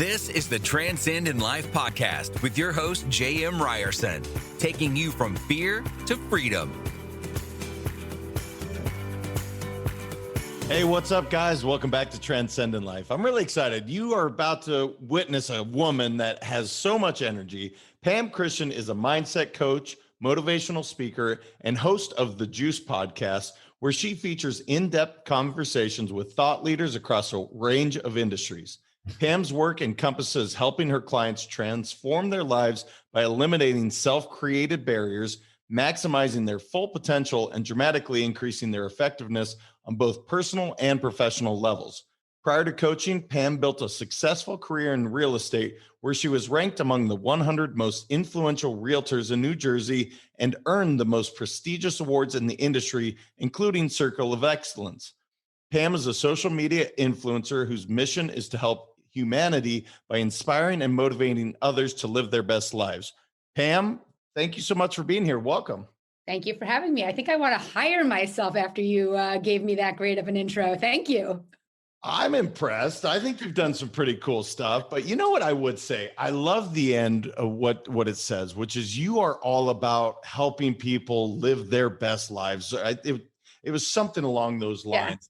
This is the Transcend in Life podcast with your host, J.M. Ryerson, taking you from fear to freedom. Hey, what's up, guys? Welcome back to Transcend in Life. I'm really excited. You are about to witness a woman that has so much energy. Pam Christian is a mindset coach, motivational speaker, and host of the Juice podcast, where she features in-depth conversations with thought leaders across a range of industries. Pam's work encompasses helping her clients transform their lives by eliminating self-created barriers, maximizing their full potential, and dramatically increasing their effectiveness on both personal and professional levels. Prior to coaching, Pam built a successful career in real estate where she was ranked among the 100 most influential realtors in New Jersey and earned the most prestigious awards in the industry, including Circle of Excellence. Pam is a social media influencer whose mission is to help humanity by inspiring and motivating others to live their best lives. Pam, thank you so much for being here. Welcome. Thank you for having me. I think I want to hire myself after you gave me that great of an intro. Thank you. I'm impressed. I think you've done some pretty cool stuff, but you know what I would say? I love the end of what it says, which is you are all about helping people live their best lives. It was something along those lines. Yeah.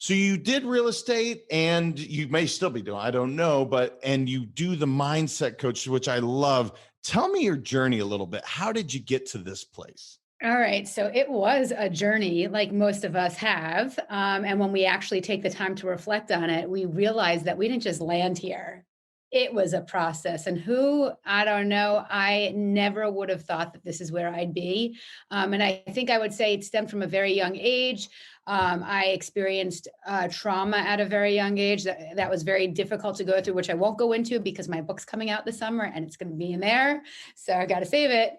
So you did real estate, and you may still be doing, I don't know, and you do the mindset coach, which I love. Tell me your journey a little bit. How did you get to this place? All right. So it was a journey like most of us have. And when we actually take the time to reflect on it, we realize that we didn't just land here. It was a process. And I don't know, I never would have thought that this is where I'd be. And I think I would say it stemmed from a very young age. I experienced trauma at a very young age that was very difficult to go through, which I won't go into because my book's coming out this summer and it's going to be in there. So I got to save it.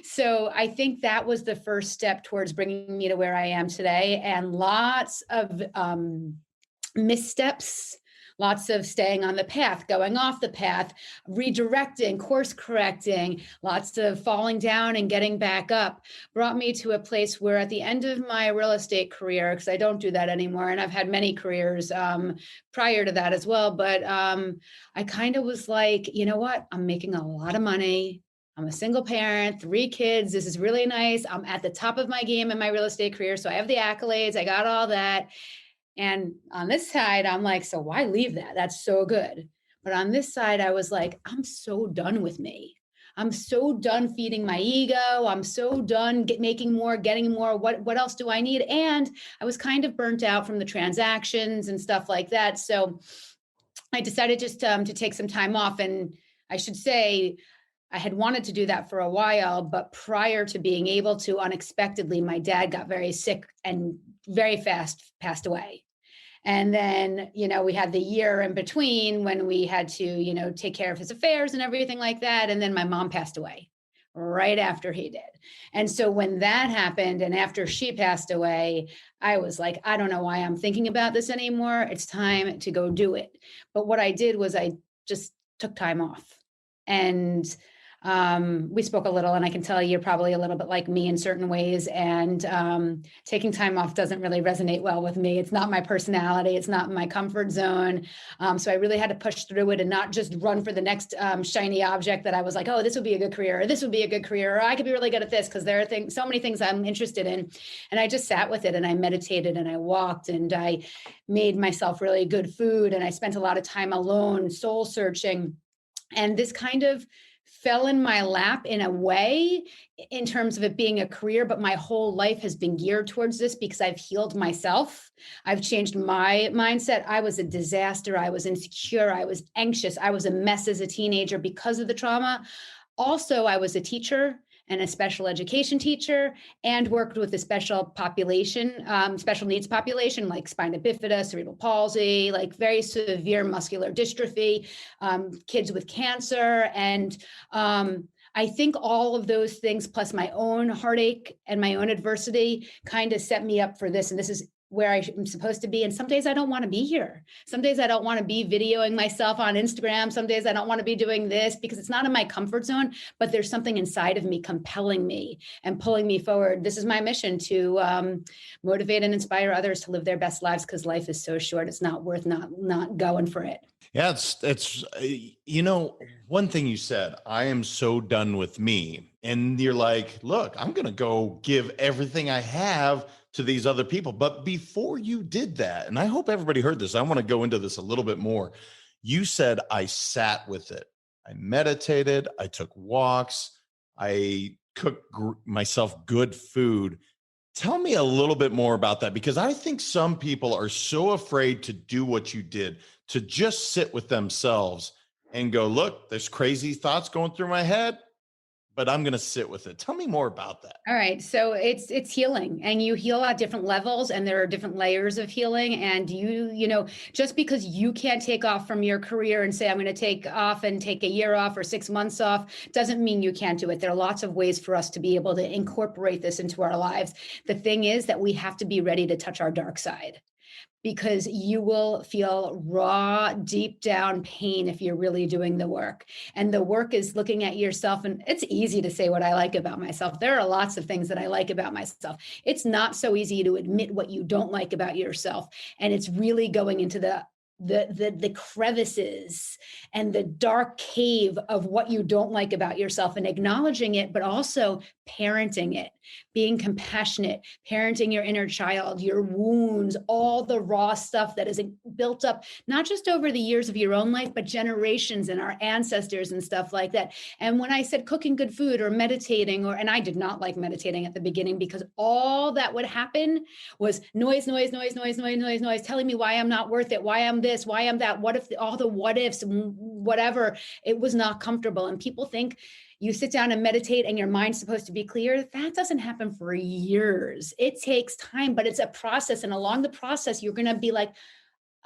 So I think that was the first step towards bringing me to where I am today, and lots of missteps. Lots of staying on the path, going off the path, redirecting, course correcting, lots of falling down and getting back up brought me to a place where at the end of my real estate career, because I don't do that anymore, and I've had many careers prior to that as well, but I kind of was like, you know what? I'm making a lot of money. I'm a single parent, 3 kids. This is really nice. I'm at the top of my game in my real estate career. So I have the accolades. I got all that. And on this side, I'm like, so why leave that? That's so good. But on this side, I was like, I'm so done with me. I'm so done feeding my ego. I'm so done making more, getting more. What else do I need? And I was kind of burnt out from the transactions and stuff like that. So I decided just to take some time off. And I should say, I had wanted to do that for a while, but prior to being able to, unexpectedly, my dad got very sick and very fast passed away. And then, we had the year in between when we had to, take care of his affairs and everything like that. And then my mom passed away right after he did. And so when that happened, and after she passed away, I was like, I don't know why I'm thinking about this anymore. It's time to go do it. But what I did was I just took time off. And we spoke a little, and I can tell you're probably a little bit like me in certain ways. And taking time off doesn't really resonate well with me. It's not my personality. It's not my comfort zone. So I really had to push through it and not just run for the next shiny object that I was like, oh, this would be a good career, or this would be a good career, or I could be really good at this, because there are so many things I'm interested in. And I just sat with it, and I meditated, and I walked, and I made myself really good food. And I spent a lot of time alone, soul searching. And this kind of fell in my lap in a way in terms of it being a career, but my whole life has been geared towards this because I've healed myself. I've changed my mindset. I was a disaster. I was insecure. I was anxious. I was a mess as a teenager because of the trauma. Also, I was a teacher and a special education teacher, and worked with a special population, special needs population, like spina bifida, cerebral palsy, like very severe muscular dystrophy, kids with cancer. And I think all of those things, plus my own heartache and my own adversity, kind of set me up for this. And this is where I'm supposed to be. And some days I don't want to be here. Some days I don't want to be videoing myself on Instagram. Some days I don't want to be doing this because it's not in my comfort zone, but there's something inside of me compelling me and pulling me forward. This is my mission to motivate and inspire others to live their best lives, because life is so short. It's not worth not going for it. Yeah, one thing you said, I am so done with me. And you're like, look, I'm going to go give everything I have to these other people. But before you did that, and I hope everybody heard this, I want to go into this a little bit more. You said, I sat with it. I meditated. I took walks. I cooked myself good food. Tell me a little bit more about that, because I think some people are so afraid to do what you did, to just sit with themselves and go, look, there's crazy thoughts going through my head, but I'm going to sit with it. Tell me more about that. All right. So it's healing, and you heal at different levels, and there are different layers of healing. And just because you can't take off from your career and say, I'm going to take off and take a year off or 6 months off, doesn't mean you can't do it. There are lots of ways for us to be able to incorporate this into our lives. The thing is that we have to be ready to touch our dark side, because you will feel raw, deep down pain if you're really doing the work. And the work is looking at yourself. And it's easy to say what I like about myself. There are lots of things that I like about myself. It's not so easy to admit what you don't like about yourself. And it's really going into the crevices and the dark cave of what you don't like about yourself, and acknowledging it, but also parenting it, being compassionate, parenting your inner child, your wounds, all the raw stuff that is built up, not just over the years of your own life, but generations and our ancestors and stuff like that. And when I said cooking good food or meditating, and I did not like meditating at the beginning, because all that would happen was noise, telling me why I'm not worth it, why I'm this, why I'm that, what if, all the what ifs, whatever. It was not comfortable. And people think you sit down and meditate and your mind's supposed to be clear. That doesn't happen for years. It takes time, but it's a process. And along the process, you're going to be like,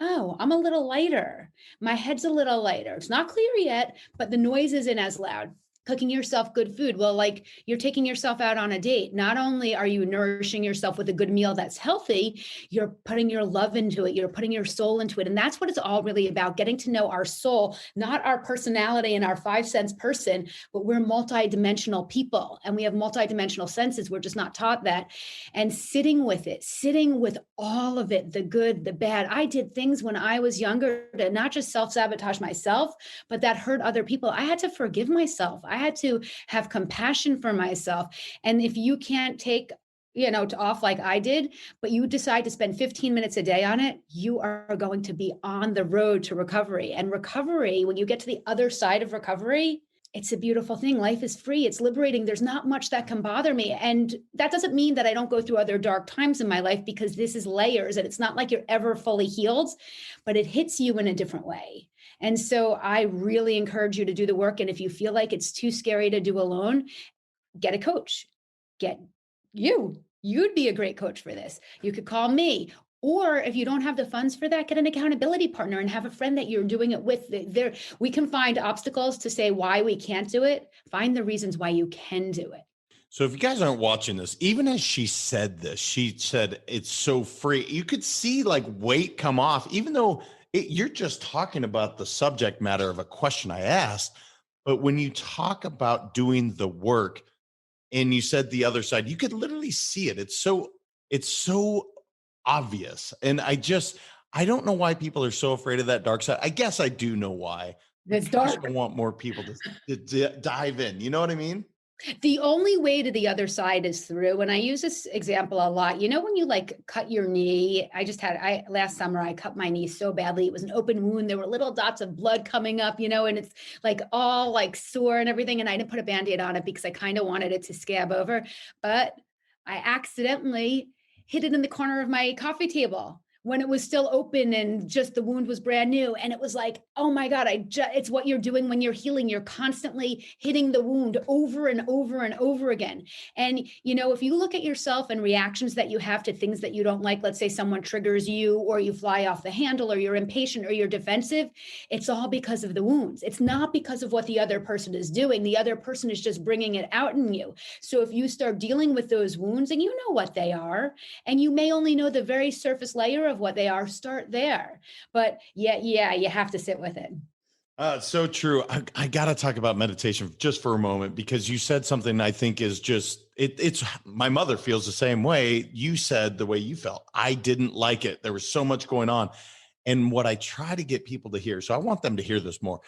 oh, I'm a little lighter. My head's a little lighter. It's not clear yet, but the noise isn't as loud. Cooking yourself good food. Well, like, you're taking yourself out on a date. Not only are you nourishing yourself with a good meal that's healthy, you're putting your love into it. You're putting your soul into it. And that's what it's all really about, getting to know our soul, not our personality and our 5 sense person, but we're multidimensional people, and we have multidimensional senses. We're just not taught that. And sitting with it, sitting with all of it, the good, the bad. I did things when I was younger to not just self-sabotage myself, but that hurt other people. I had to forgive myself. I had to have compassion for myself. And if you can't take, off like I did, but you decide to spend 15 minutes a day on it, you are going to be on the road to recovery. And recovery, when you get to the other side of recovery, it's a beautiful thing. Life is free. It's liberating. There's not much that can bother me. And that doesn't mean that I don't go through other dark times in my life, because this is layers, and it's not like you're ever fully healed, but it hits you in a different way. And so I really encourage you to do the work. And if you feel like it's too scary to do alone, get a coach. You'd be a great coach for this. You could call me. Or if you don't have the funds for that, get an accountability partner and have a friend that you're doing it with. We can find obstacles to say why we can't do it. Find the reasons why you can do it. So if you guys aren't watching this, even as she said this, she said it's so free. You could see like weight come off, even though you're just talking about the subject matter of a question I asked. But when you talk about doing the work, and you said the other side, you could literally see it. It's so obvious. And I don't know why people are so afraid of that dark side. I guess I do know why. It's dark. I want more people to dive in. You know what I mean? The only way to the other side is through. And I use this example a lot. When you like cut your knee, last summer, I cut my knee so badly. It was an open wound. There were little dots of blood coming up, and it's like all like sore and everything. And I didn't put a Band-Aid on it because I kind of wanted it to scab over, but I accidentally hit it in the corner of my coffee table. when it was still open and just the wound was brand new. And it was like, oh my God, it's what you're doing when you're healing. You're constantly hitting the wound over and over and over again. And, if you look at yourself and reactions that you have to things that you don't like, let's say someone triggers you, or you fly off the handle, or you're impatient, or you're defensive, it's all because of the wounds. It's not because of what the other person is doing. The other person is just bringing it out in you. So if you start dealing with those wounds, and you know what they are, and you may only know the very surface layer of what they are, start there. But yeah, you have to sit with it. So true. I got to talk about meditation just for a moment, because you said something I think is just, it's my mother feels the same way. You said the way you felt. I didn't like it. There was so much going on. And what I try to get people to hear, so I want them to hear this more.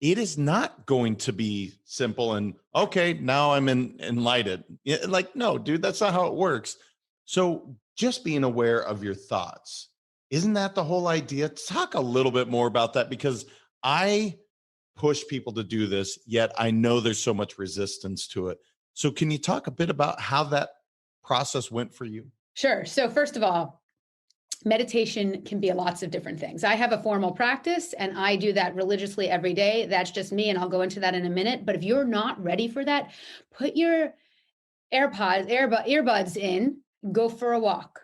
It is not going to be simple and, okay, now I'm enlightened. Like, no, dude, that's not how it works. So just being aware of your thoughts, isn't that the whole idea? Talk a little bit more about that, because I push people to do this, yet I know there's so much resistance to it. So can you talk a bit about how that process went for you? Sure. So first of all, meditation can be lots of different things. I have a formal practice and I do that religiously every day. That's just me. And I'll go into that in a minute. But if you're not ready for that, put your earbuds in, go for a walk.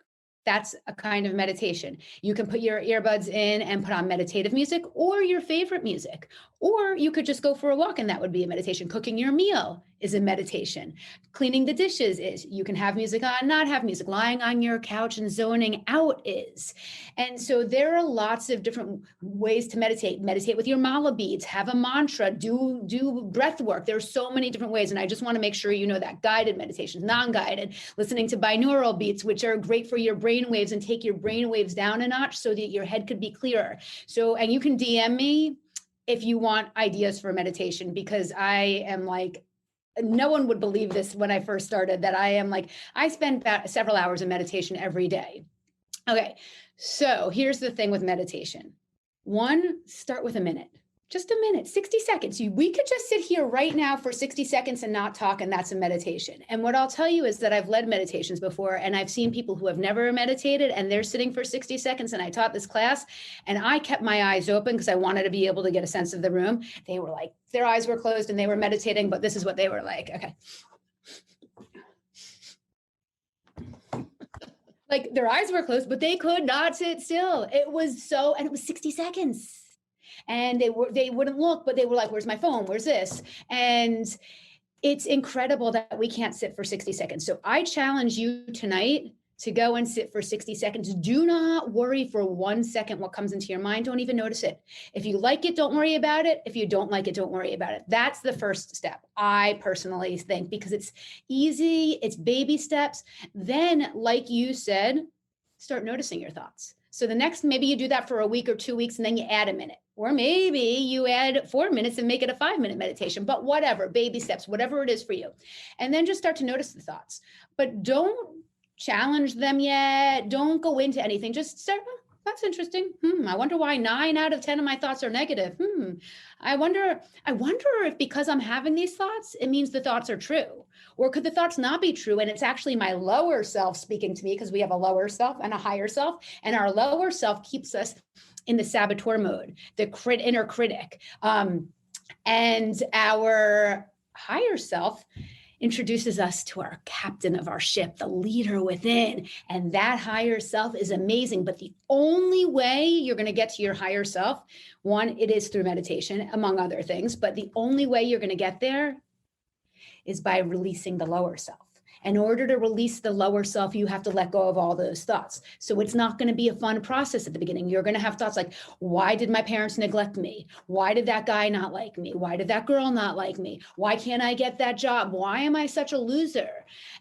That's a kind of meditation. You can put your earbuds in and put on meditative music or your favorite music, or you could just go for a walk and that would be a meditation. Cooking your meal is a meditation. Cleaning the dishes is. You can have music on, not have music. Lying on your couch and zoning out is. And so there are lots of different ways to meditate. Meditate with your mala beads, have a mantra, do breath work. There's so many different ways. And I just want to make sure you know that guided meditations, non-guided, listening to binaural beats, which are great for your brain waves and take your brain waves down a notch so that your head could be clearer. So, and you can DM me if you want ideas for meditation, because I am like, no one would believe this when I first started, that I spend about several hours in meditation every day. Okay, so here's the thing with meditation. One, start with a minute. Just a minute, 60 seconds. We could just sit here right now for 60 seconds and not talk, and that's a meditation. And what I'll tell you is that I've led meditations before, and I've seen people who have never meditated, and they're sitting for 60 seconds, and I taught this class, and I kept my eyes open because I wanted to be able to get a sense of the room. They were like, their eyes were closed, and they were meditating, but this is what they were like. Okay. Like their eyes were closed, but they could not sit still. And it was 60 seconds. And they wouldn't look, but they were like, where's my phone? Where's this? And it's incredible that we can't sit for 60 seconds. So I challenge you tonight to go and sit for 60 seconds. Do not worry for 1 second what comes into your mind. Don't even notice it. If you like it, don't worry about it. If you don't like it, don't worry about it. That's the first step, I personally think, because it's easy, it's baby steps. Then, like you said, start noticing your thoughts. So maybe you do that for a week or 2 weeks, and then you add a minute. Or maybe you add 4 minutes and make it a 5-minute meditation, but whatever, baby steps, whatever it is for you. And then just start to notice the thoughts, but don't challenge them yet. Don't go into anything. Just start, that's interesting. I wonder why 9 out of 10 of my thoughts are negative. I wonder if because I'm having these thoughts, it means the thoughts are true. Or could the thoughts not be true? And it's actually my lower self speaking to me, because we have a lower self and a higher self. And our lower self keeps us in the saboteur mode, the inner critic. And our higher self introduces us to our captain of our ship, the leader within. And that higher self is amazing. But the only way you're going to get to your higher self, one, it is through meditation, among other things. But the only way you're going to get there is by releasing the lower self. In order to release the lower self, you have to let go of all those thoughts. So it's not going to be a fun process at the beginning. You're going to have thoughts like, why did my parents neglect me? Why did that guy not like me? Why did that girl not like me? Why can't I get that job? Why am I such a loser?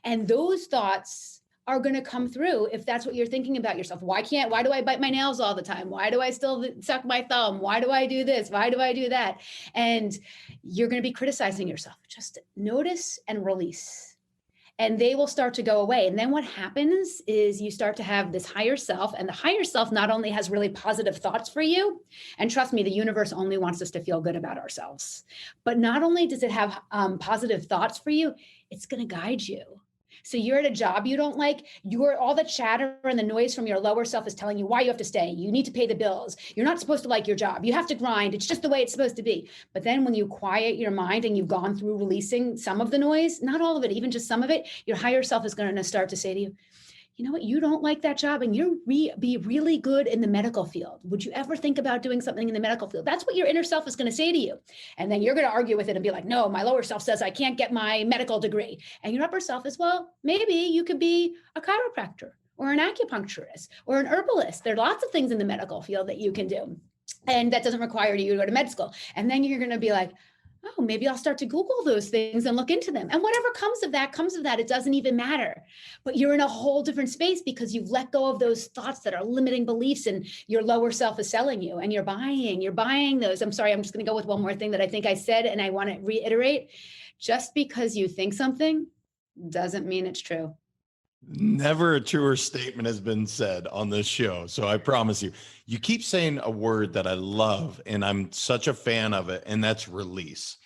And those thoughts are going to come through if that's what you're thinking about yourself. Why do I bite my nails all the time? Why do I still suck my thumb? Why do I do this? Why do I do that? And you're going to be criticizing yourself. Just notice and release. And they will start to go away. And then what happens is you start to have this higher self, and the higher self not only has really positive thoughts for you, and trust me, the universe only wants us to feel good about ourselves, but not only does it have positive thoughts for you, it's going to guide you. So you're at a job you don't like, all the chatter and the noise from your lower self is telling you why you have to stay. You need to pay the bills. You're not supposed to like your job. You have to grind. It's just the way it's supposed to be. But then when you quiet your mind and you've gone through releasing some of the noise, not all of it, even just some of it, your higher self is going to start to say to you, you know what, you don't like that job and you're be really good in the medical field. Would you ever think about doing something in the medical field? That's what your inner self is going to say to you. And then you're going to argue with it and be like, no, my lower self says I can't get my medical degree. And your upper self is, well, maybe you could be a chiropractor or an acupuncturist or an herbalist. There are lots of things in the medical field that you can do. And that doesn't require you to go to med school. And then you're going to be like, oh, maybe I'll start to Google those things and look into them. And whatever comes of that, comes of that. It doesn't even matter. But you're in a whole different space because you've let go of those thoughts that are limiting beliefs and your lower self is selling you and you're buying those. I'm sorry, I'm just going to go with one more thing that I think I said and I want to reiterate. Just because you think something doesn't mean it's true. Never a truer statement has been said on this show. So I promise you, you keep saying a word that I love and I'm such a fan of it, and that's release.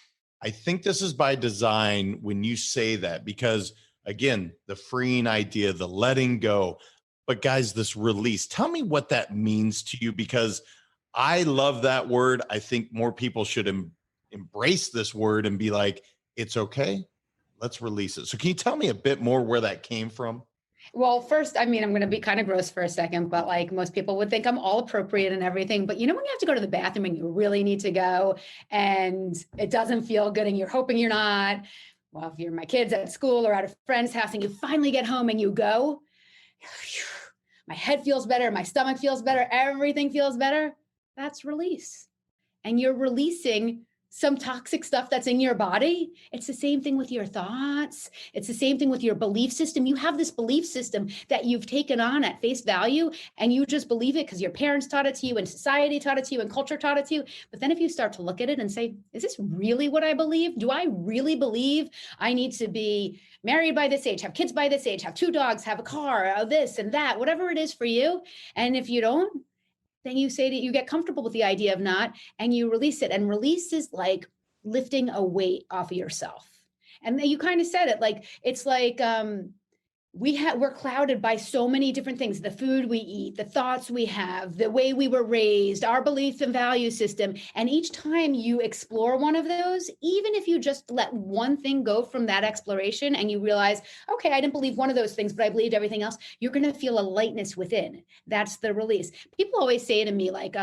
I think this is by design when you say that, because again, the freeing idea, the letting go. But guys, this release, tell me what that means to you, because I love that word. I think more people should embrace this word and be like, it's okay. Let's release it. So can you tell me a bit more where that came from? Well, first, I mean, I'm going to be kind of gross for a second, but like most people would think I'm all appropriate and everything. But you know, when you have to go to the bathroom and you really need to go and it doesn't feel good and you're hoping you're not, well, if you're my kids at school or at a friend's house and you finally get home and you go, my head feels better, my stomach feels better, everything feels better. That's release. And you're releasing some toxic stuff that's in your body. It's the same thing with your thoughts. It's the same thing with your belief system. You have this belief system that you've taken on at face value and you just believe it because your parents taught it to you and society taught it to you and culture taught it to you. But then if you start to look at it and say, is this really what I believe? Do I really believe I need to be married by this age, have kids by this age, have 2 dogs, have a car, this and that, whatever it is for you? And if you don't, then you say that you get comfortable with the idea of not, and you release it. And release is like lifting a weight off of yourself. And you kind of said it, like, it's like, we're clouded by so many different things, the food we eat, the thoughts we have, the way we were raised, our belief and value system. And each time you explore one of those, even if you just let one thing go from that exploration and you realize, okay, I didn't believe one of those things, but I believed everything else, you're going to feel a lightness within. That's the release. People always say to me, like,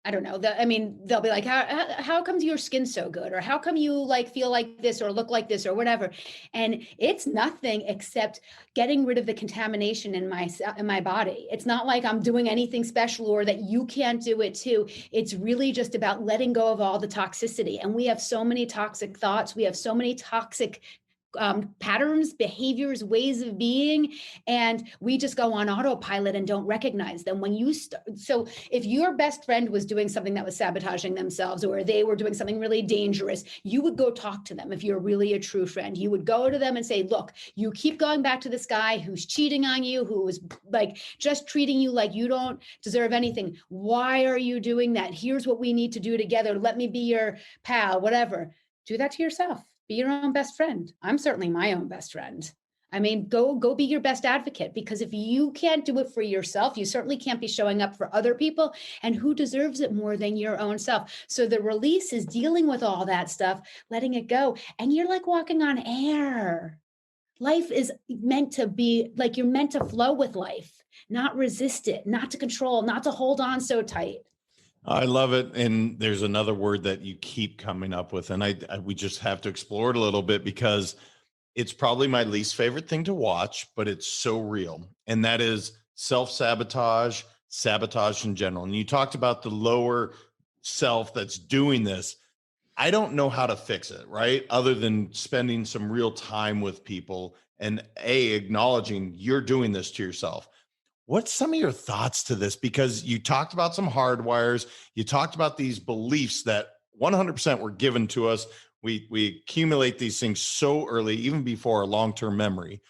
I don't know. They'll be like, how comes your skin's so good? Or how come you like feel like this or look like this or whatever? And it's nothing except getting rid of the contamination in my body. It's not like I'm doing anything special or that you can't do it too. It's really just about letting go of all the toxicity. And we have so many toxic thoughts. We have so many toxic patterns, behaviors, ways of being, and we just go on autopilot and don't recognize them. When you so if your best friend was doing something that was sabotaging themselves, or they were doing something really dangerous, you would go talk to them. If you're really a true friend, you would go to them and say, look, you keep going back to this guy who's cheating on you, who is like just treating you like you don't deserve anything. Why are you doing that? Here's what we need to do together. Let me be your pal, whatever. Do that to yourself. Be your own best friend. I'm certainly my own best friend. I mean, go be your best advocate, because if you can't do it for yourself, you certainly can't be showing up for other people. And who deserves it more than your own self? So the release is dealing with all that stuff, letting it go. And you're like walking on air. Life is meant to be like, you're meant to flow with life, not resist it, not to control, not to hold on so tight. I love it. And there's another word that you keep coming up with, and we just have to explore it a little bit, because it's probably my least favorite thing to watch, but it's so real. And that is self-sabotage, sabotage in general. And you talked about the lower self that's doing this. I don't know how to fix it, right? Other than spending some real time with people and acknowledging you're doing this to yourself. What's some of your thoughts to this? Because you talked about some hardwires. You talked about these beliefs that 100% were given to us. We accumulate these things so early, even before our long-term memory.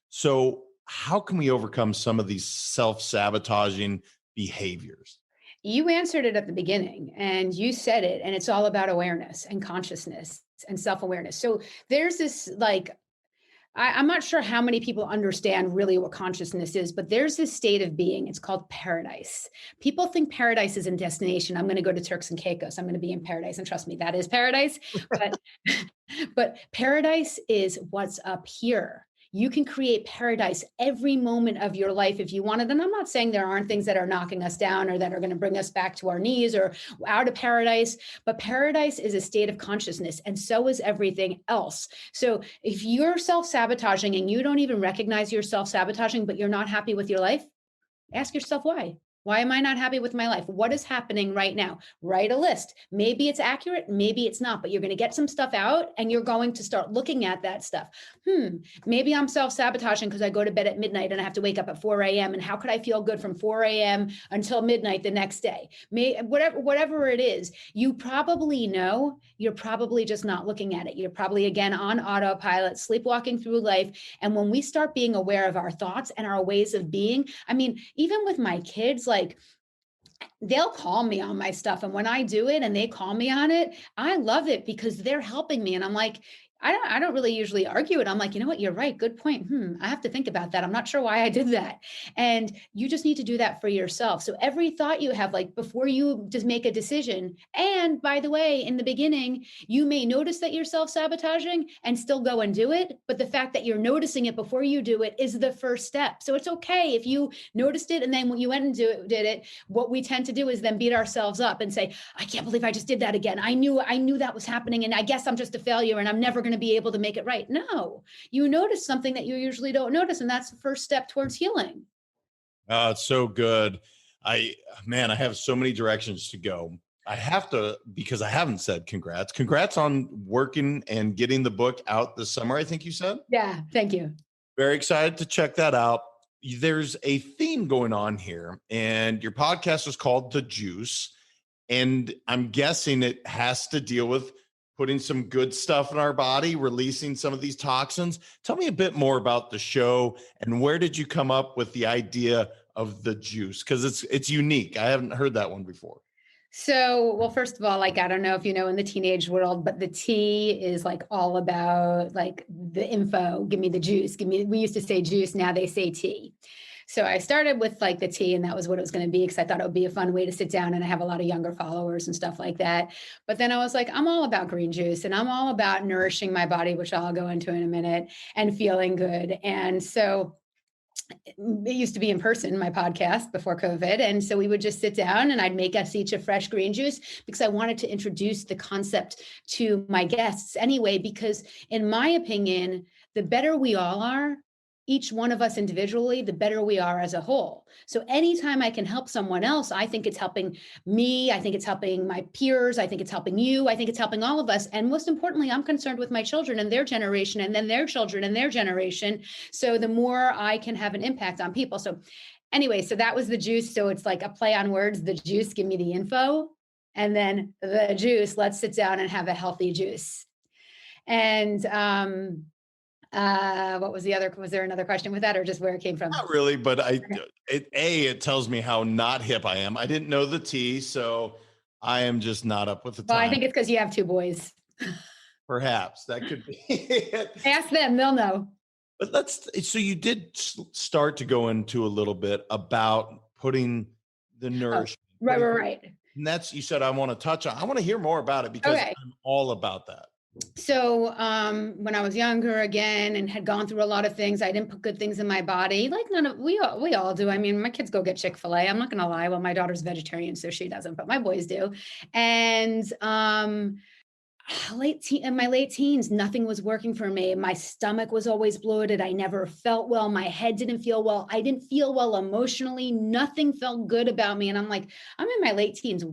So how can we overcome some of these self-sabotaging behaviors? You answered it at the beginning and you said it, and it's all about awareness and consciousness and self-awareness. So there's this like I'm not sure how many people understand really what consciousness is, but there's this state of being. It's called paradise. People think paradise is a destination. I'm going to go to Turks and Caicos. I'm going to be in paradise. And trust me, that is paradise. But, but paradise is what's up here. You can create paradise every moment of your life if you wanted. And I'm not saying there aren't things that are knocking us down or that are going to bring us back to our knees or out of paradise, but paradise is a state of consciousness, and so is everything else. So if you're self-sabotaging and you don't even recognize you're self-sabotaging, but you're not happy with your life, ask yourself why. Why am I not happy with my life? What is happening right now? Write a list. Maybe it's accurate, maybe it's not, but you're going to get some stuff out and you're going to start looking at that stuff. Maybe I'm self-sabotaging because I go to bed at midnight and I have to wake up at 4 a.m. And how could I feel good from 4 a.m. until midnight the next day? Whatever it is, you probably know, you're probably just not looking at it. You're probably, again, on autopilot, sleepwalking through life. And when we start being aware of our thoughts and our ways of being, I mean, even with my kids, like, they'll call me on my stuff. And when I do it and they call me on it, I love it because they're helping me. And I'm like, I don't really usually argue it. I'm like, you know what? You're right. Good point. I have to think about that. I'm not sure why I did that. And you just need to do that for yourself. So every thought you have, like, before you just make a decision. And by the way, in the beginning, you may notice that you're self-sabotaging and still go and do it. But the fact that you're noticing it before you do it is the first step. So it's okay if you noticed it and then when you went and did it, what we tend to do is then beat ourselves up and say, I can't believe I just did that again. I knew that was happening. And I guess I'm just a failure and I'm never going to be able to make it right. No, you notice something that you usually don't notice. And that's the first step towards healing. It's so good. I have so many directions to go. I have to, because I haven't said congrats. Congrats on working and getting the book out this summer, I think you said. Yeah, thank you. Very excited to check that out. There's a theme going on here, and your podcast is called The Juice. And I'm guessing it has to deal with putting some good stuff in our body, releasing some of these toxins. Tell me a bit more about the show and where did you come up with the idea of the juice? Because it's unique. I haven't heard that one before. So, well, first of all, like, I don't know if you know in the teenage world, but the T is like all about like the info. Give me the juice. We used to say juice. Now they say tea. So I started with like the tea, and that was what it was going to be, because I thought it would be a fun way to sit down, and I have a lot of younger followers and stuff like that. But then I was like, I'm all about green juice, and I'm all about nourishing my body, which I'll go into in a minute, and feeling good. And so it used to be in person, my podcast, before COVID. And so we would just sit down and I'd make us each a fresh green juice because I wanted to introduce the concept to my guests anyway, because in my opinion, the better we all are, each one of us individually, the better we are as a whole. So anytime I can help someone else, I think it's helping me. I think it's helping my peers. I think it's helping you. I think it's helping all of us. And most importantly, I'm concerned with my children and their generation, and then their children and their generation. So the more I can have an impact on people. So anyway, so that was the juice. So it's like a play on words, the juice, give me the info. And then the juice, let's sit down and have a healthy juice. And, what was there another question with that, or just where it came from? Not really, but it tells me how not hip I am. I didn't know the T, so I am just not up with the time. Well, I think it's because you have two boys. Perhaps that could be it. Ask them, they'll know. But so you did start to go into a little bit about putting the nourishment. Right. And you said, I want to hear more about it because Okay. I'm all about that. So when I was younger again and had gone through a lot of things, I didn't put good things in my body. Like we all do. I mean, my kids go get Chick-fil-A. I'm not going to lie. Well, my daughter's vegetarian, so she doesn't, but my boys do. And in my late teens, nothing was working for me. My stomach was always bloated. I never felt well. My head didn't feel well. I didn't feel well emotionally. Nothing felt good about me. And I'm like, I'm in my late teens.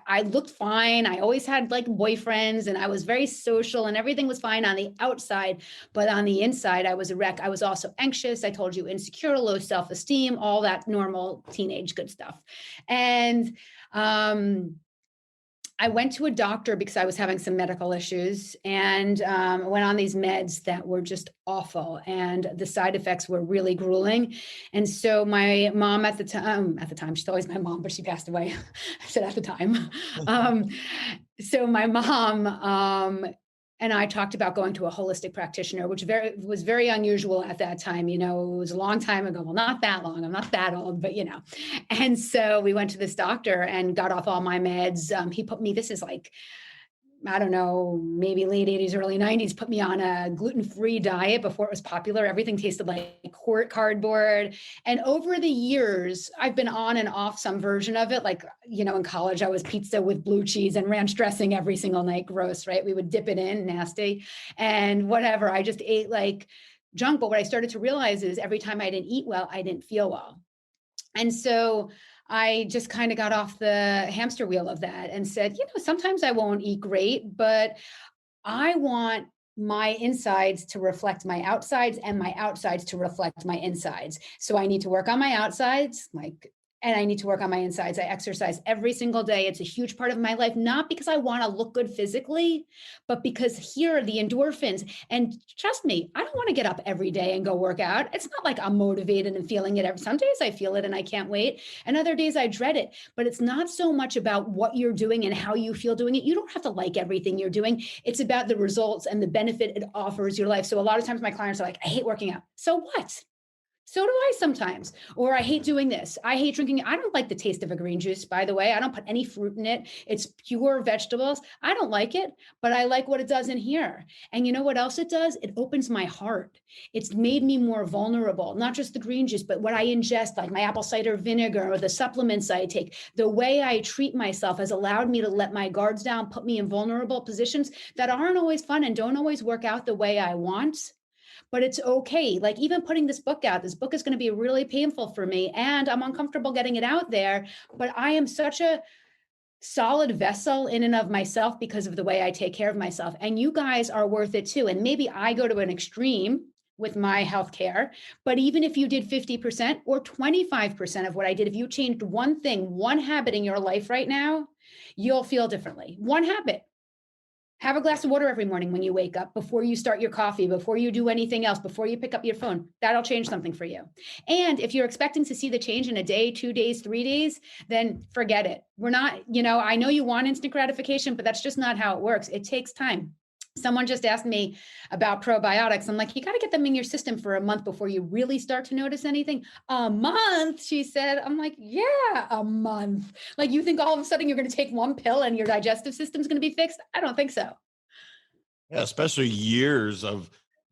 I looked fine. I always had like boyfriends and I was very social and everything was fine on the outside, but on the inside, I was a wreck. I was also anxious. I told you, insecure, low self-esteem, all that normal teenage good stuff. And, I went to a doctor because I was having some medical issues and went on these meds that were just awful. And the side effects were really grueling. And so my mom at the time, she's always my mom, but she passed away. I said at the time. So my mom And I talked about going to a holistic practitioner, which was very unusual at that time. It was a long time ago. Well, not that long. I'm not that old, but And so we went to this doctor and got off all my meds. He put me, this is like, I don't know, maybe late 80s, early 90s, put me on a gluten-free diet before it was popular. Everything tasted like cardboard. And over the years, I've been on and off some version of it. Like, in college, I was pizza with blue cheese and ranch dressing every single night. Gross, right? We would dip it in, nasty, and whatever. I just ate like junk. But what I started to realize is every time I didn't eat well, I didn't feel well. And so I just kind of got off the hamster wheel of that and said, sometimes I won't eat great, but I want my insides to reflect my outsides and my outsides to reflect my insides. So I need to work on my outsides, and I need to work on my insides. I exercise every single day. It's a huge part of my life, not because I want to look good physically, but because here are the endorphins. And trust me, I don't want to get up every day and go work out. It's not like I'm motivated and feeling it. Some days I feel it and I can't wait. And other days I dread it. But it's not so much about what you're doing and how you feel doing it. You don't have to like everything you're doing. It's about the results and the benefit it offers your life. So a lot of times my clients are like, I hate working out. So what? So do I sometimes, or I hate doing this. I hate drinking. I don't like the taste of a green juice, by the way. I don't put any fruit in it. It's pure vegetables. I don't like it, but I like what it does in here. And you know what else it does? It opens my heart. It's made me more vulnerable, not just the green juice, but what I ingest, like my apple cider vinegar or the supplements I take. The way I treat myself has allowed me to let my guards down, put me in vulnerable positions that aren't always fun and don't always work out the way I want. But it's okay. Like even putting this book out, this book is going to be really painful for me and I'm uncomfortable getting it out there, but I am such a solid vessel in and of myself because of the way I take care of myself. And you guys are worth it too. And maybe I go to an extreme with my healthcare, but even if you did 50% or 25% of what I did, if you changed one thing, one habit in your life right now, you'll feel differently. One habit. Have a glass of water every morning when you wake up, before you start your coffee, before you do anything else, before you pick up your phone. That'll change something for you. And if you're expecting to see the change in a day, 2 days, 3 days, then forget it. We're not, I know you want instant gratification, but that's just not how it works. It takes time. Someone just asked me about probiotics. I'm like, you got to get them in your system for a month before you really start to notice anything. A month, she said. I'm like, yeah, a month. Like you think all of a sudden you're going to take one pill and your digestive system's going to be fixed? I don't think so. Yeah, especially years of,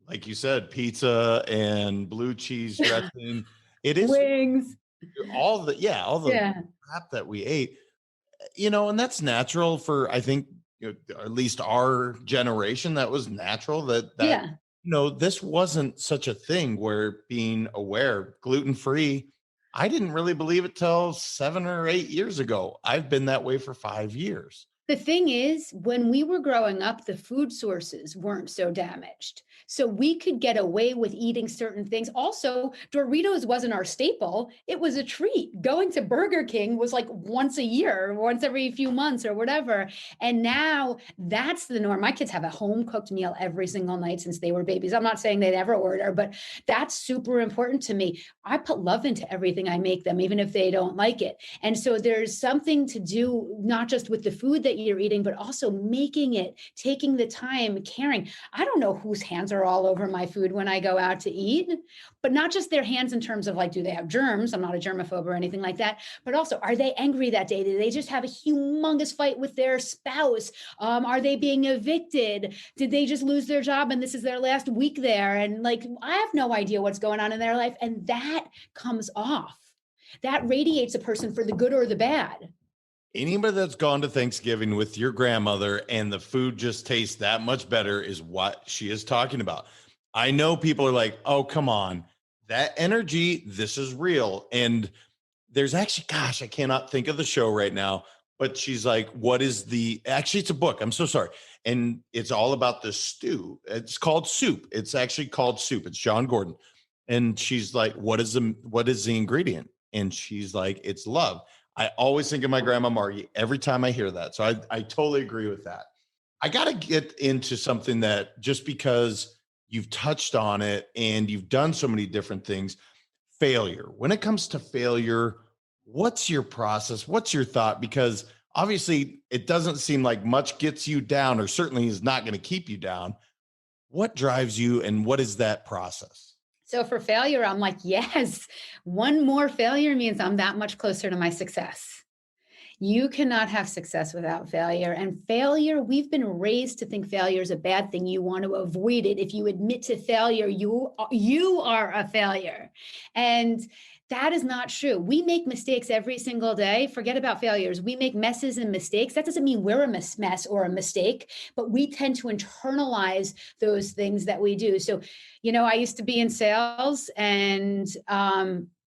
like you said, pizza and blue cheese dressing. It is wings, all the crap that we ate, and that's natural for, I think, at least our generation. That was natural that this wasn't such a thing where being aware, gluten-free. I didn't really believe it till 7 or 8 years ago. I've been that way for 5 years. The thing is, when we were growing up, the food sources weren't so damaged. So we could get away with eating certain things. Also, Doritos wasn't our staple. It was a treat. Going to Burger King was like once a year, once every few months or whatever. And now that's the norm. My kids have a home cooked meal every single night since they were babies. I'm not saying they never order, but that's super important to me. I put love into everything I make them, even if they don't like it. And so there's something to do, not just with the food that you're eating, but also making it, taking the time, caring. I don't know whose hands are all over my food when I go out to eat, but not just their hands in terms of like, do they have germs? I'm not a germaphobe or anything like that, but also, are they angry that day? Did they just have a humongous fight with their spouse? Are they being evicted? Did they just lose their job and this is their last week there? And like, I have no idea what's going on in their life. And that comes off. That radiates a person for the good or the bad. Anybody that's gone to Thanksgiving with your grandmother and the food just tastes that much better is what she is talking about. I know people are like, oh, come on, that energy, this is real. And there's actually, gosh, I cannot think of the show right now, but she's like, actually, it's a book. I'm so sorry. And it's all about the stew. It's called Soup. It's actually called Soup. It's John Gordon. And she's like, what is the ingredient? And she's like, it's love. I always think of my grandma Margie every time I hear that. So I totally agree with that. I got to get into something that, just because you've touched on it and you've done so many different things, failure. When it comes to failure, what's your process? What's your thought? Because Obviously, it doesn't seem like much gets you down, or certainly is not going to keep you down. What drives you and what is that process? So for failure, I'm like, yes, one more failure means I'm that much closer to my success. You cannot have success without failure. And failure, we've been raised to think failure is a bad thing. You want to avoid it. If you admit to failure, you are a failure. And that is not true. We make mistakes every single day. Forget about failures. We make messes and mistakes. That doesn't mean we're a mess or a mistake, but we tend to internalize those things that we do. So, I used to be in sales, and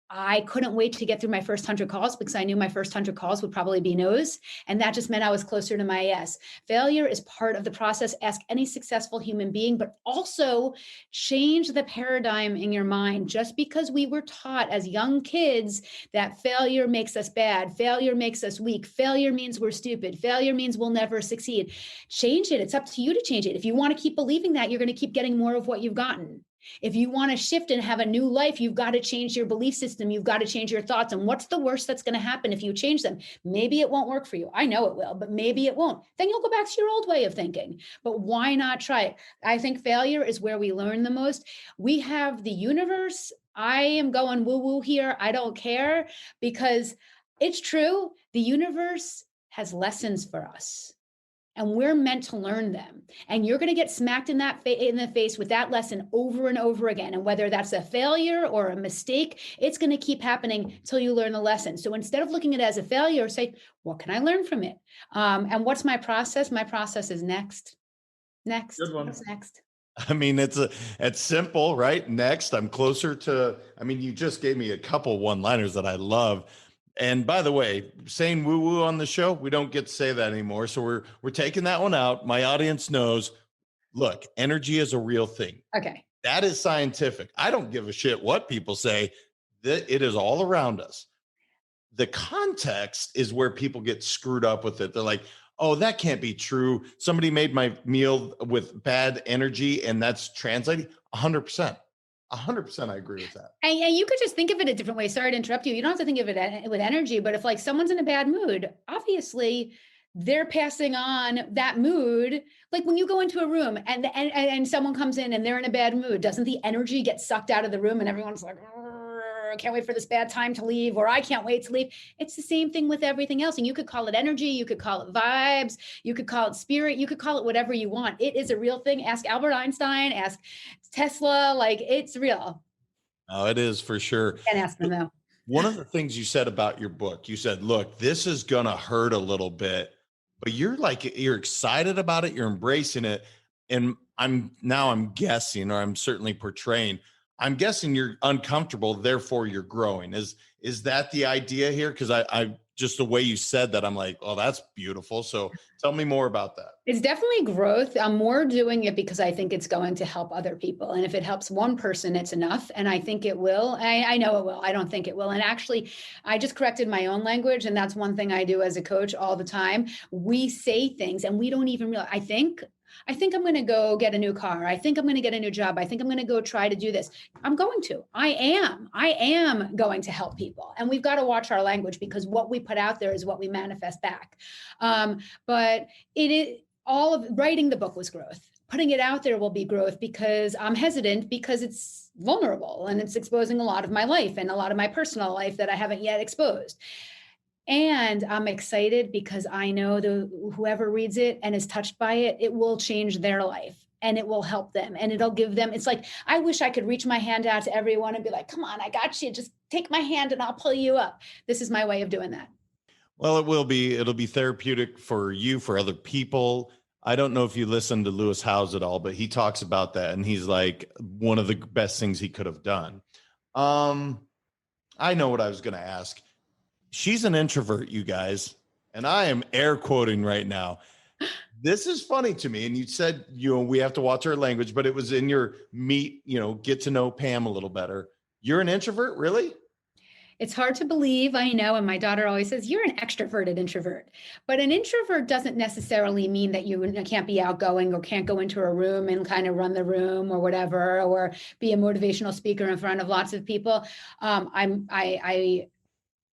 I couldn't wait to get through my first 100 calls because I knew my first 100 calls would probably be no's. And that just meant I was closer to my yes. Failure is part of the process. Ask any successful human being, but also change the paradigm in your mind. Just because we were taught as young kids that failure makes us bad, failure makes us weak, failure means we're stupid, failure means we'll never succeed. Change it. It's up to you to change it. If you want to keep believing that, you're going to keep getting more of what you've gotten. If you want to shift and have a new life, you've got to change your belief system. You've got to change your thoughts. And what's the worst that's going to happen if you change them? Maybe it won't work for you. I know it will, but maybe it won't. Then you'll go back to your old way of thinking. But why not try it? I think failure is where we learn the most. We have the universe. I am going woo-woo here. I don't care, because it's true. The universe has lessons for us, and we're meant to learn them. And you're going to get smacked in the face with that lesson over and over again. And whether that's a failure or a mistake, it's going to keep happening until you learn the lesson. So instead of looking at it as a failure, say, what can I learn from it? And what's my process? My process is next. Good one. What's next? I mean, it's simple, right? Next, I'm closer to, you just gave me a couple one-liners that I love. And by the way, saying woo woo on the show, we don't get to say that anymore. So we're taking that one out. My audience knows, look, energy is a real thing. Okay. That is scientific. I don't give a shit what people say. That it is all around us. The context is where people get screwed up with it. They're like, oh, that can't be true. Somebody made my meal with bad energy, and that's translating 100%. 100%, I agree with that. And you could just think of it a different way. Sorry to interrupt you. You don't have to think of it with energy, but if like someone's in a bad mood, obviously they're passing on that mood. Like when you go into a room and someone comes in and they're in a bad mood, doesn't the energy get sucked out of the room and everyone's like, I can't wait for this bad time to leave, or I can't wait to leave. It's the same thing with everything else. And you could call it energy, you could call it vibes, you could call it spirit, you could call it whatever you want. It is a real thing. Ask Albert Einstein, ask Tesla, like it's real. Oh, it is for sure. Can't ask them though. One of the things you said about your book, you said, look, this is going to hurt a little bit, but you're excited about it. You're embracing it. And I'm guessing, or I'm certainly portraying, I'm guessing you're uncomfortable, therefore you're growing. Is that the idea here? Because I just the way you said that, I'm like, oh, that's beautiful. So tell me more about that. It's definitely growth. I'm more doing it because I think it's going to help other people. And if it helps one person, it's enough. And I think it will. I know it will. I don't think it will. And actually, I just corrected my own language. And that's one thing I do as a coach all the time. We say things and we don't even realize. I think I'm going to go get a new car. I think I'm going to get a new job. I think I'm going to go try to do this. I am going to help people. And we've got to watch our language, because what we put out there is what we manifest back. But it is all of writing the book was growth. Putting it out there will be growth, because I'm hesitant because it's vulnerable and it's exposing a lot of my life and a lot of my personal life that I haven't yet exposed. And I'm excited because I know whoever reads it and is touched by it, it will change their life and it will help them and it'll give them. It's like, I wish I could reach my hand out to everyone and be like, come on, I got you. Just take my hand and I'll pull you up. This is my way of doing that. Well, it'll be therapeutic for you, for other people. I don't know if you listen to Lewis Howes at all, but he talks about that. And he's like, one of the best things he could have done. I know what I was going to ask. She's an introvert, you guys, and I am air quoting right now. This is funny to me. And you said, we have to watch our language, but it was in your get to know Pam a little better. You're an introvert, really? It's hard to believe, I know. And my daughter always says, you're an extroverted introvert. But an introvert doesn't necessarily mean that you can't be outgoing or can't go into a room and kind of run the room or whatever, or be a motivational speaker in front of lots of people.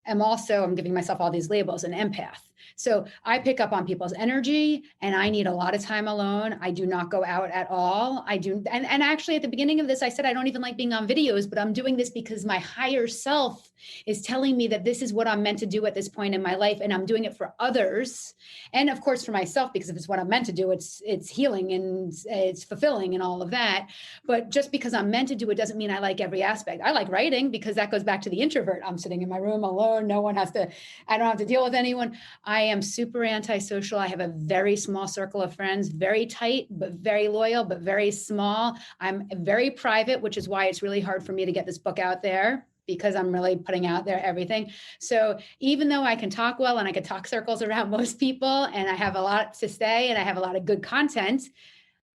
I'm giving myself all these labels, an empath. So I pick up on people's energy and I need a lot of time alone. I do not go out at all. And actually at the beginning of this, I said, I don't even like being on videos, but I'm doing this because my higher self is telling me that this is what I'm meant to do at this point in my life. And I'm doing it for others. And of course for myself, because if it's what I'm meant to do, it's healing and it's fulfilling and all of that. But just because I'm meant to do it doesn't mean I like every aspect. I like writing because that goes back to the introvert. I'm sitting in my room alone. I don't have to deal with anyone. I am super antisocial. I have a very small circle of friends, very tight, but very loyal, but very small. I'm very private, which is why it's really hard for me to get this book out there, because I'm really putting out there everything. So even though I can talk well and I can talk circles around most people and I have a lot to say and I have a lot of good content,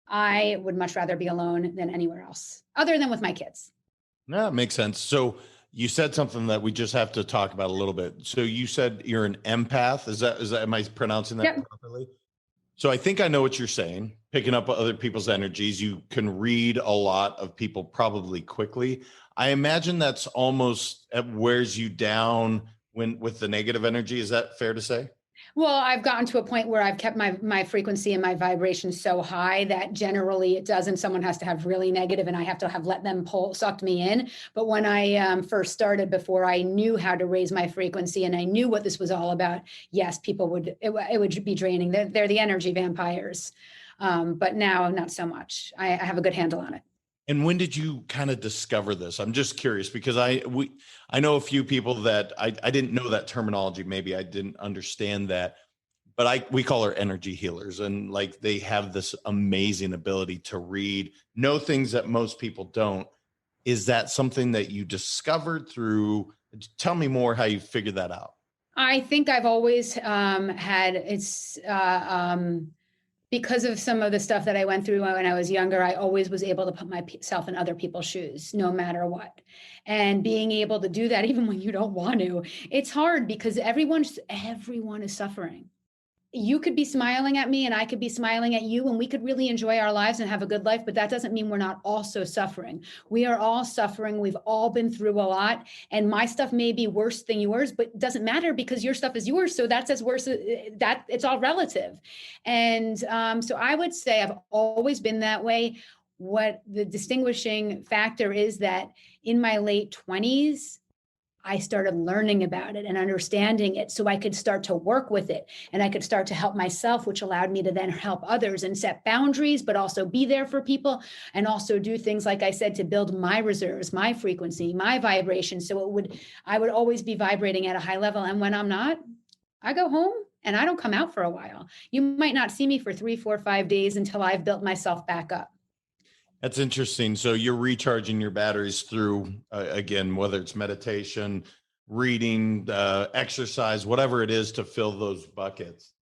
I would much rather be alone than anywhere else, other than with my kids. No, it makes sense. So you said something that we just have to talk about a little bit. So you said you're an empath. Is that, am I pronouncing that Yep. properly? So I think I know what you're saying. Picking up other people's energies. You can read a lot of people probably quickly. I imagine that's almost, it wears you down with the negative energy. Is that fair to say? Well, I've gotten to a point where I've kept my frequency and my vibration so high that generally it doesn't. Someone has to have really negative and I have to have let them sucked me in. But when I first started, before I knew how to raise my frequency and I knew what this was all about, yes, it would be draining. They're the energy vampires. But now not so much. I have a good handle on it. And when did you kind of discover this? I'm just curious because I know a few people that I didn't know that terminology. Maybe I didn't understand that, but we call her energy healers, and like they have this amazing ability to know things that most people don't. Is that something that you discovered through? Tell me more how you figured that out. I think I've always because of some of the stuff that I went through when I was younger, I always was able to put myself in other people's shoes, no matter what. And being able to do that, even when you don't want to, it's hard because everyone is suffering. You could be smiling at me and I could be smiling at you and we could really enjoy our lives and have a good life, but that doesn't mean we're not also suffering. We are all suffering. We've all been through a lot, and my stuff may be worse than yours, but it doesn't matter because your stuff is yours. So that's as worse, that it's all relative. And so I would say I've always been that way. What the distinguishing factor is that in my late 20s, I started learning about it and understanding it so I could start to work with it and I could start to help myself, which allowed me to then help others and set boundaries, but also be there for people and also do things, like I said, to build my reserves, my frequency, my vibration. So I would always be vibrating at a high level. And when I'm not, I go home and I don't come out for a while. You might not see me for 3, 4, 5 days until I've built myself back up. That's interesting. So you're recharging your batteries through, again, whether it's meditation, reading, exercise, whatever it is to fill those buckets.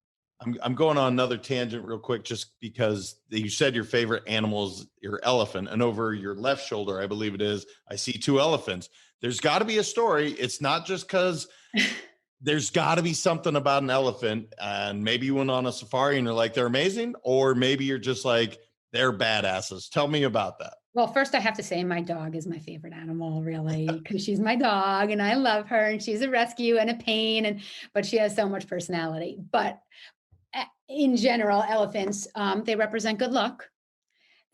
I'm going on another tangent real quick, just because you said your favorite animal is your elephant, and over your left shoulder, I believe it is, I see 2 elephants. There's got to be a story. It's not just because there's got to be something about an elephant, and maybe you went on a safari and you're like, they're amazing, or maybe you're just like, they're badasses. Tell me about that. Well, first I have to say my dog is my favorite animal, really, because she's my dog and I love her and she's a rescue and a pain, but she has so much personality. But in general, elephants, they represent good luck.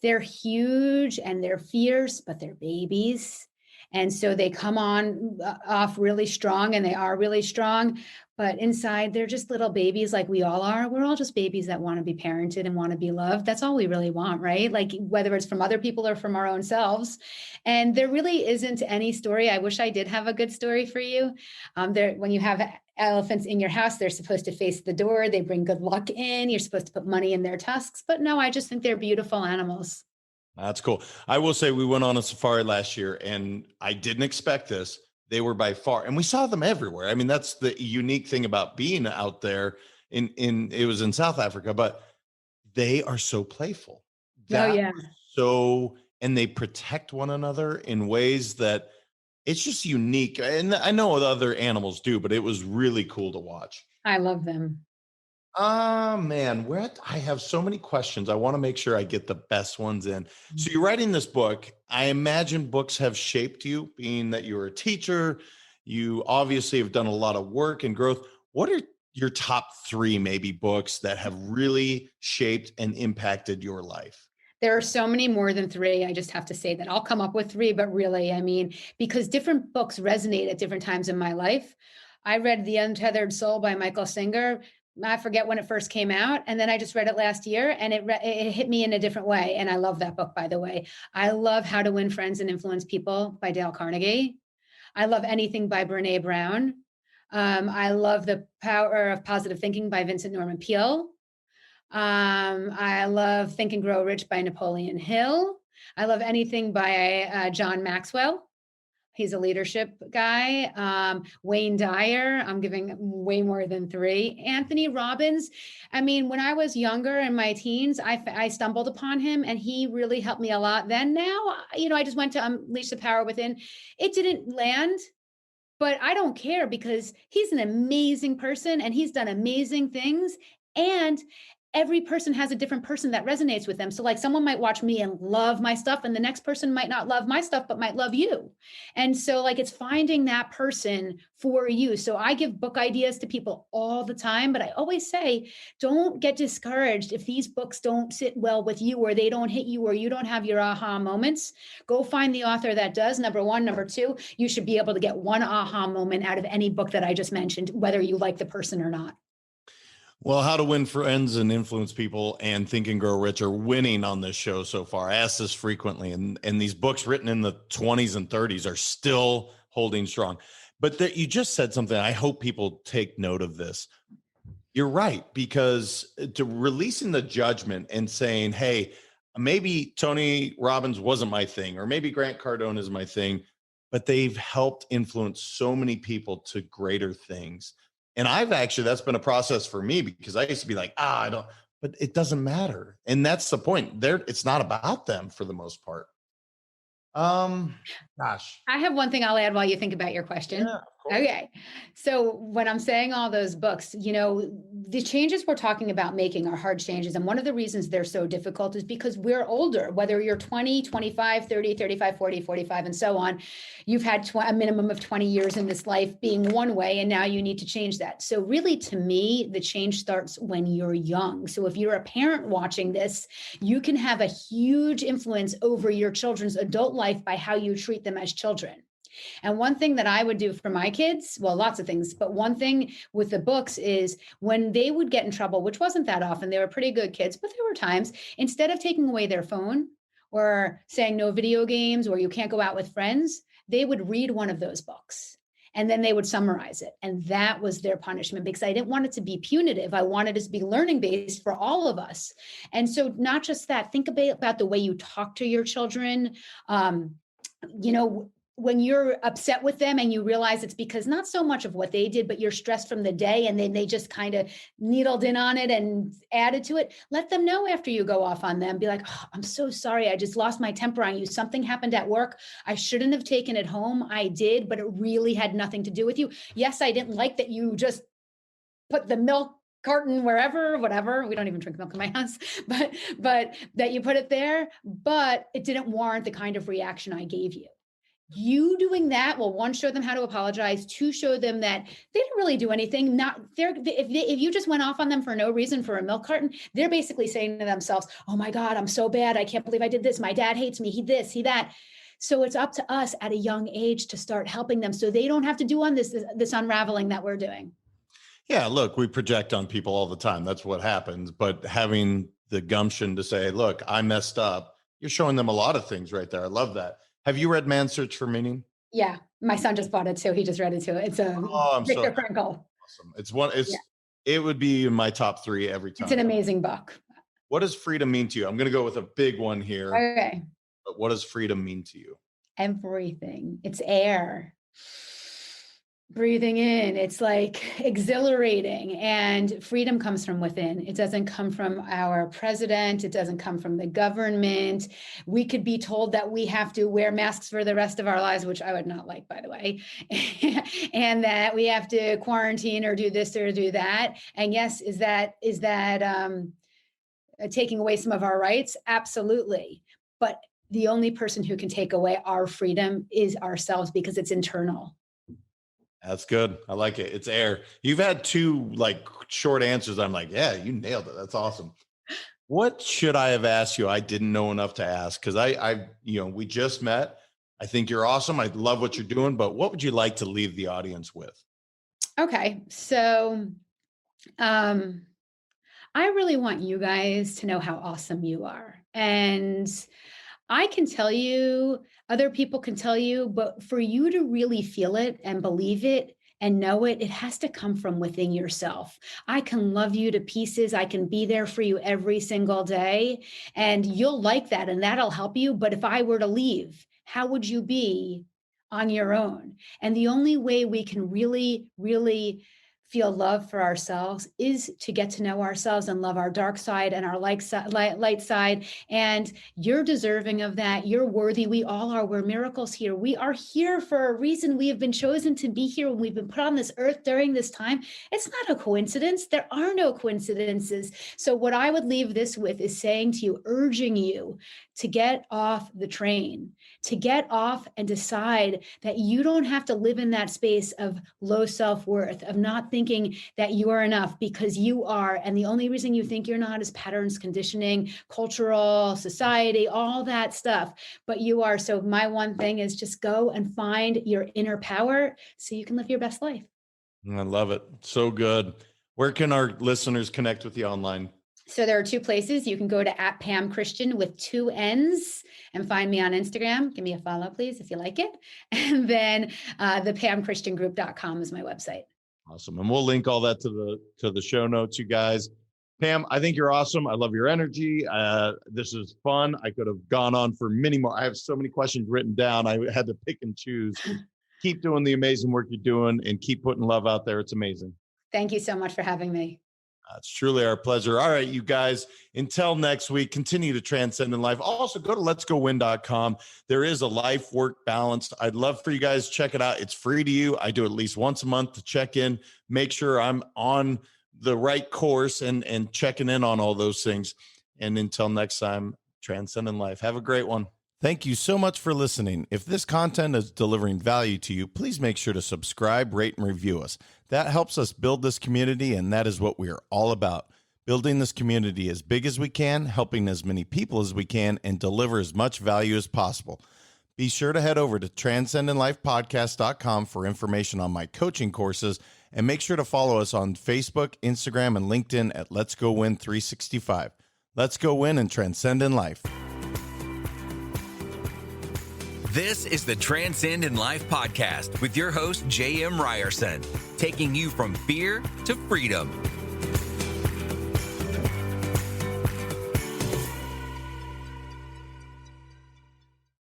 They're huge and they're fierce, but they're babies. And so they come off really strong, and they are really strong, but inside they're just little babies like we all are. We're all just babies that want to be parented and want to be loved. That's all we really want, right? Like whether it's from other people or from our own selves. And there really isn't any story. I wish I did have a good story for you. When you have elephants in your house, they're supposed to face the door. They bring good luck in. You're supposed to put money in their tusks. But no, I just think they're beautiful animals. That's cool. I will say we went on a safari last year and I didn't expect this. They were by far, and we saw them everywhere. I mean, that's the unique thing about being out there it was in South Africa, but they are so playful. And they protect one another in ways that it's just unique. And I know other animals do, but it was really cool to watch. I love them. Man, I have so many questions. I want to make sure I get the best ones in. So you're writing this book. I imagine books have shaped you, being that you're a teacher, You obviously have done a lot of work and growth. What are your top three maybe books that have really shaped and impacted your life? There are so many more than three. I just have to say that I'll come up with three, but really, I mean, because different books resonate at different times in my life. I read The Untethered Soul by Michael Singer. I forget when it first came out. And then I just read it last year and it hit me in a different way. And I love that book, by the way. I love How to Win Friends and Influence People by Dale Carnegie. I love Anything by Brene Brown. I love The Power of Positive Thinking by Vincent Norman Peale. I love Think and Grow Rich by Napoleon Hill. I love anything by John Maxwell. He's a leadership guy. Wayne Dyer, I'm giving way more than three. Anthony Robbins. I mean, when I was younger in my teens, I stumbled upon him and he really helped me a lot. Then now, I just went to Unleash the Power Within. It didn't land, but I don't care because he's an amazing person and he's done amazing things. And every person has a different person that resonates with them. So like someone might watch me and love my stuff and the next person might not love my stuff, but might love you. And so like it's finding that person for you. So I give book ideas to people all the time, but I always say, don't get discouraged if these books don't sit well with you or they don't hit you or you don't have your aha moments. Go find the author that does, number one. Number two, you should be able to get one aha moment out of any book that I just mentioned, whether you like the person or not. Well, How to Win Friends and Influence People and Think and Grow Rich are winning on this show so far. I ask this frequently, and these books written in the 20s and 30s are still holding strong. But that you just said something. I hope people take note of this. You're right, because to releasing the judgment and saying, hey, maybe Tony Robbins wasn't my thing, or maybe Grant Cardone is my thing, but they've helped influence so many people to greater things. And that's been a process for me because I used to be like, but it doesn't matter. And that's the point. It's not about them for the most part. Gosh. I have one thing I'll add while you think about your question. Yeah, of course. Okay. So when I'm saying all those books, the changes we're talking about making are hard changes. And one of the reasons they're so difficult is because we're older, whether you're 20, 25, 30, 35, 40, 45, and so on. You've had a minimum of 20 years in this life being one way, and now you need to change that. So really, to me, the change starts when you're young. So if you're a parent watching this, you can have a huge influence over your children's adult life by how you treat them as children. And one thing that I would do for my kids, well, lots of things, but one thing with the books is when they would get in trouble, which wasn't that often, they were pretty good kids, but there were times, instead of taking away their phone or saying no video games or you can't go out with friends, they would read one of those books. And then they would summarize it. And that was their punishment because I didn't want it to be punitive. I wanted it to be learning based for all of us. And so not just that, think about the way you talk to your children. When you're upset with them and you realize it's because not so much of what they did, but you're stressed from the day and then they just kind of needled in on it and added to it, let them know after you go off on them. Be like, oh, I'm so sorry. I just lost my temper on you. Something happened at work. I shouldn't have taken it home. I did, but it really had nothing to do with you. Yes, I didn't like that you just put the milk carton wherever, whatever. We don't even drink milk in my house, but that you put it there, but it didn't warrant the kind of reaction I gave you. You doing that will, one, show them how to apologize, two, show them that they didn't really do anything. If you just went off on them for no reason for a milk carton, they're basically saying to themselves, oh my God, I'm so bad. I can't believe I did this. My dad hates me. He this, he that. So it's up to us at a young age to start helping them so they don't have to do on this unraveling that we're doing. Yeah, look, we project on people all the time. That's what happens. But having the gumption to say, look, I messed up, you're showing them a lot of things right there. I love that. Have you read Man's Search for Meaning? Yeah, my son just bought it too. He just read it too. It's Viktor Frankl. Awesome. It would be in my top three every time. It's an amazing book. What does freedom mean to you? I'm going to go with a big one here. Okay. But what does freedom mean to you? Everything. It's air. Breathing in, it's like exhilarating, and freedom comes from within. It doesn't come from our president. It doesn't come from the government. We could be told that we have to wear masks for the rest of our lives, which I would not like, by the way, and that we have to quarantine or do this or do that. And yes, is that taking away some of our rights? Absolutely. But the only person who can take away our freedom is ourselves because it's internal. That's good. I like it. It's air. You've had two like short answers. I'm like, yeah, you nailed it. That's awesome. What should I have asked you? I didn't know enough to ask because we just met. I think you're awesome. I love what you're doing, but what would you like to leave the audience with? Okay. So, um, I really want you guys to know how awesome you are. And I can tell you, other people can tell you, but for you to really feel it and believe it and know it, it has to come from within yourself. I can love you to pieces. I can be there for you every single day. And you'll like that and that'll help you. But if I were to leave, how would you be on your own? And the only way we can really, really feel love for ourselves is to get to know ourselves and love our dark side and our light side. And you're deserving of that. You're worthy. We all are. We're miracles here. We are here for a reason. We have been chosen to be here. We've been put on this earth during this time. It's not a coincidence. There are no coincidences. So what I would leave this with is saying to you, urging you to get off the train, to get off and decide that you don't have to live in that space of low self-worth, of not thinking that you are enough, because you are. And the only reason you think you're not is patterns, conditioning, cultural, society, all that stuff. But you are. So my one thing is just go and find your inner power so you can live your best life. I love it. So good. Where can our listeners connect with you online? So there are two places. You can go to @Pam Christian with 2 N's and find me on Instagram. Give me a follow, please, if you like it. And then thepamchristiangroup.com is my website. Awesome. And we'll link all that to the show notes, you guys. Pam, I think you're awesome. I love your energy. This is fun. I could have gone on for many more. I have so many questions written down. I had to pick and choose. Keep doing the amazing work you're doing and keep putting love out there. It's amazing. Thank you so much for having me. It's truly our pleasure. All right, you guys, until next week, continue to transcend in life. Also, go to letsgowin.com. There is a life work balance. I'd love for you guys to check it out. It's free to you. I do at least once a month to check in, make sure I'm on the right course and checking in on all those things. And until next time, transcend in life. Have a great one. Thank you so much for listening. If this content is delivering value to you, please make sure to subscribe, rate, and review us. That helps us build this community, and that is what we are all about. Building this community as big as we can, helping as many people as we can, and deliver as much value as possible. Be sure to head over to transcendinlifepodcast.com for information on my coaching courses, and make sure to follow us on Facebook, Instagram, and LinkedIn at Let's Go Win 365. Let's go win and transcend in life. This is the Transcend in Life podcast with your host, J.M. Ryerson, taking you from fear to freedom.